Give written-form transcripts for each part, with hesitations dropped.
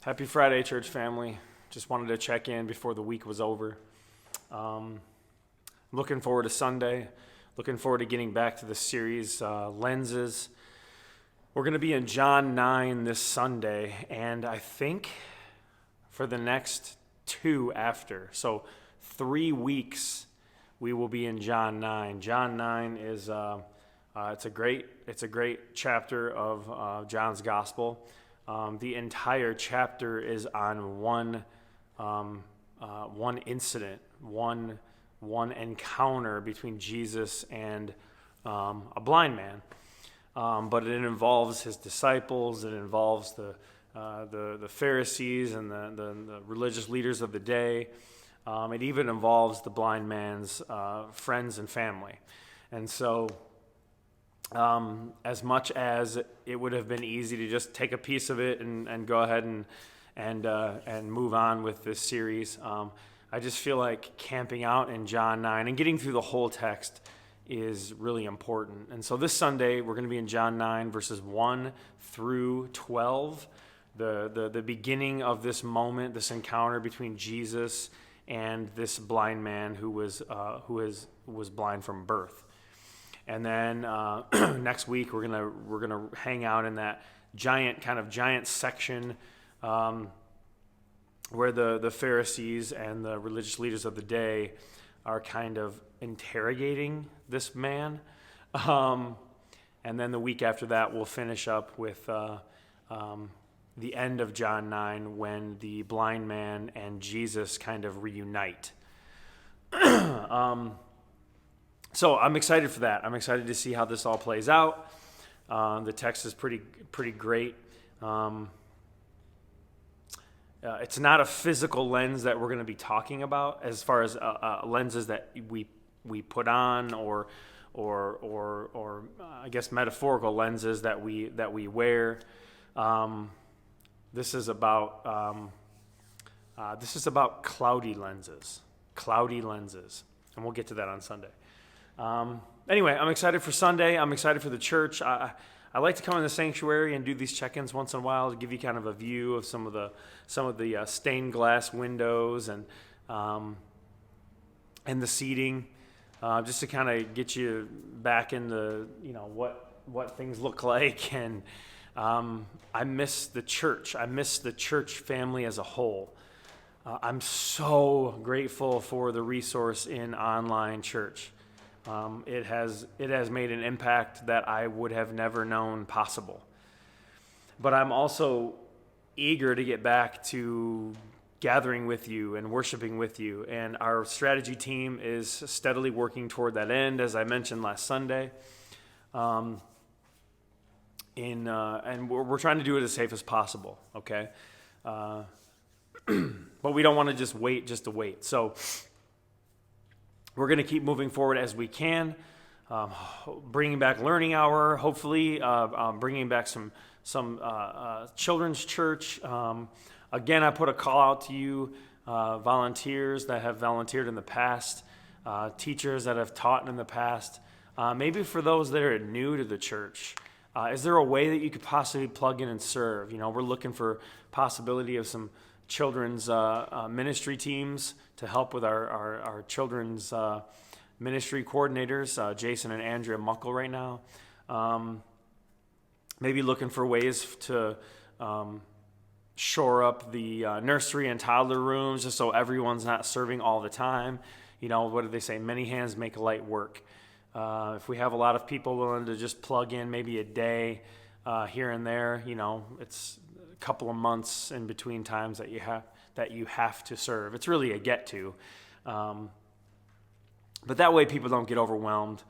Happy Friday, church family. Just wanted to check in before the week was over. Looking forward to Sunday. Looking forward to getting back to the series, Lenses. We're going to be in John 9 this Sunday, and I think for the next two after. So 3 weeks we will be in John 9. John 9 is it's a great chapter of John's Gospel. The entire chapter is on one incident, one encounter between Jesus and a blind man. But it involves his disciples. It involves the Pharisees and the religious leaders of the day. It even involves the blind man's friends and family. And so, as much as it would have been easy to just take a piece of it and go ahead and move on with this series, I just feel like camping out in John 9 and getting through the whole text is really important. And so this Sunday, we're going to be in John 9, verses 1 through 12, the beginning of this moment, this encounter between Jesus and this blind man who was blind from birth. And then next week we're gonna hang out in that giant section where the Pharisees and the religious leaders of the day are kind of interrogating this man. And then the week after that we'll finish up with the end of John 9 when the blind man and Jesus kind of reunite. So I'm excited for that. I'm excited to see how this all plays out. The text is pretty great. It's not a physical lens that we're going to be talking about as far as lenses that we put on or I guess metaphorical lenses that we wear. This is about cloudy lenses, and we'll get to that on Sunday. Anyway, I'm excited for Sunday. I'm excited for the church. I like to come in the sanctuary and do these check-ins once in a while to give you kind of a view of some of the stained glass windows and the seating, just to kind of get you back into what things look like. And I miss the church. I miss the church family as a whole. I'm so grateful for the resource in online church. It has made an impact that I would have never known possible. But I'm also eager to get back to gathering with you and worshiping with you. And our strategy team is steadily working toward that end, as I mentioned last Sunday. And we're trying to do it as safe as possible, okay? But we don't want to just wait to wait. So we're going to keep moving forward as we can, bringing back Learning Hour, hopefully, bringing back some children's church. Again, I put a call out to you, volunteers that have volunteered in the past, teachers that have taught in the past, maybe for those that are new to the church. Is there a way that you could possibly plug in and serve? We're looking for possibility of some children's ministry teams to help with our children's ministry coordinators, Jason and Andrea Muckle right now. Maybe looking for ways to shore up the nursery and toddler rooms just so everyone's not serving all the time. What do they say? Many hands make light work. If we have a lot of people willing to just plug in maybe a day here and there, it's a couple of months in between times that you have to serve. It's really a get to. But that way people don't get overwhelmed.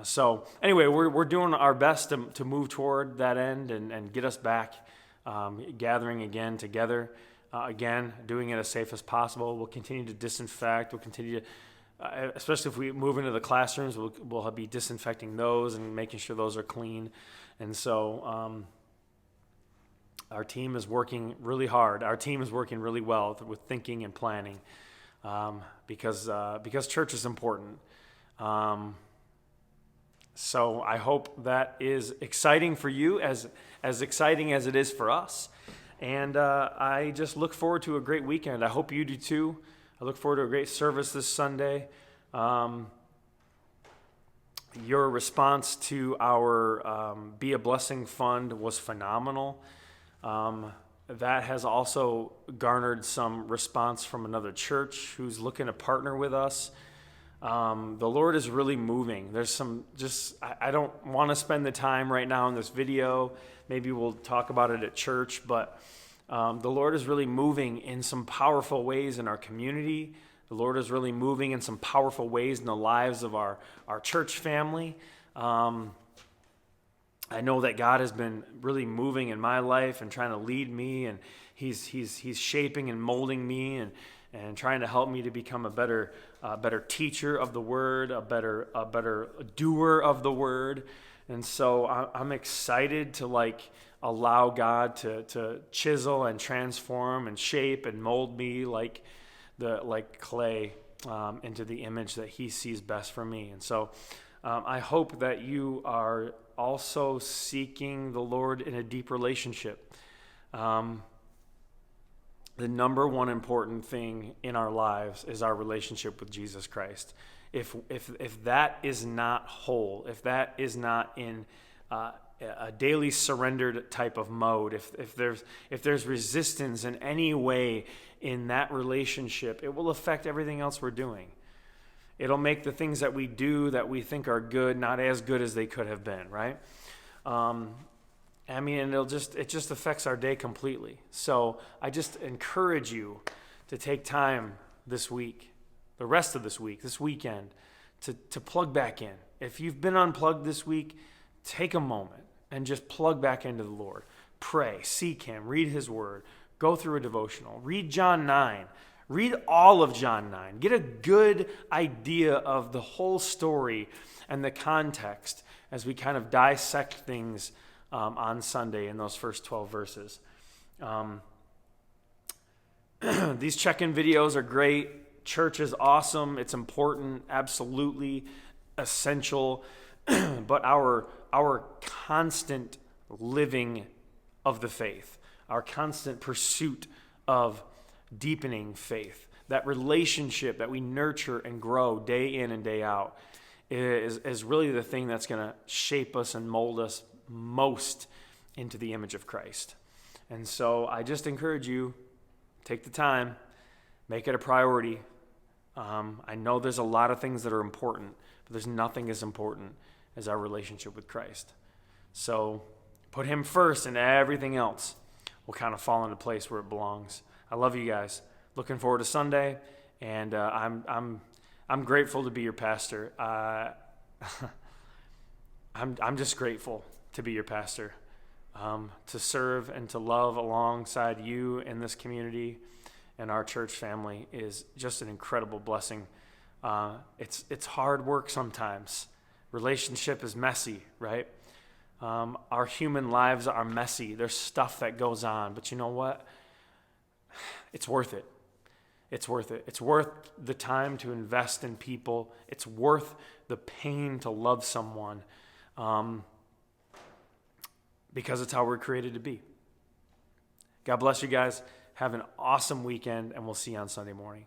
So anyway, we're doing our best to move toward that end and get us back gathering again together. Again, doing it as safe as possible. We'll continue to disinfect. We'll continue to, especially if we move into the classrooms, we'll be disinfecting those and making sure those are clean. And so our team is working really hard. Our team is working really well with thinking and planning because church is important. So I hope that is exciting for you, as exciting as it is for us. And I just look forward to a great weekend. I hope you do too. I look forward to a great service this Sunday. Your response to our Be a Blessing Fund was phenomenal. That has also garnered some response from another church who's looking to partner with us. The Lord is really moving. There's some I don't want to spend the time right now in this video. Maybe we'll talk about it at church, but the Lord is really moving in some powerful ways in our community. The Lord is really moving in some powerful ways in the lives of our church family. I know that God has been really moving in my life and trying to lead me, and He's shaping and molding me and trying to help me to become a better teacher of the Word, a better doer of the Word. And so I'm excited to allow God to chisel and transform and shape and mold me like clay into the image that He sees best for me. And so I hope that you are also seeking the Lord in a deep relationship. The number one important thing in our lives is our relationship with Jesus Christ. If that is not whole, if that is not in a daily surrendered type of mode, if there's resistance in any way in that relationship, it will affect everything else we're doing. It'll make the things that we do that we think are good not as good as they could have been, right? It just affects our day completely. So I just encourage you to take time this week, the rest of this week, this weekend, to plug back in. If you've been unplugged this week, take a moment and just plug back into the Lord. Pray, seek Him, read His Word, go through a devotional, read John 9, read all of John 9, get a good idea of the whole story and the context as we kind of dissect things on Sunday in those first 12 verses. These check-in videos are great. Church is awesome. It's important, absolutely essential. But our constant living of the faith, our constant pursuit of deepening faith, that relationship that we nurture and grow day in and day out is really the thing that's going to shape us and mold us most into the image of Christ. And so I just encourage you, take the time, make it a priority. I know there's a lot of things that are important, but there's nothing as important as our relationship with Christ. So put Him first, and everything else will kind of fall into place where it belongs. I love you guys. Looking forward to Sunday, and I'm grateful to be your pastor. I'm just grateful to be your pastor, to serve and to love alongside you in this community and our church family is just an incredible blessing. It's hard work sometimes. Relationship is messy, right? Our human lives are messy. There's stuff that goes on, but you know what? It's worth it. It's worth it. It's worth the time to invest in people. It's worth the pain to love someone, because it's how we're created to be. God bless you guys. Have an awesome weekend, and we'll see you on Sunday morning.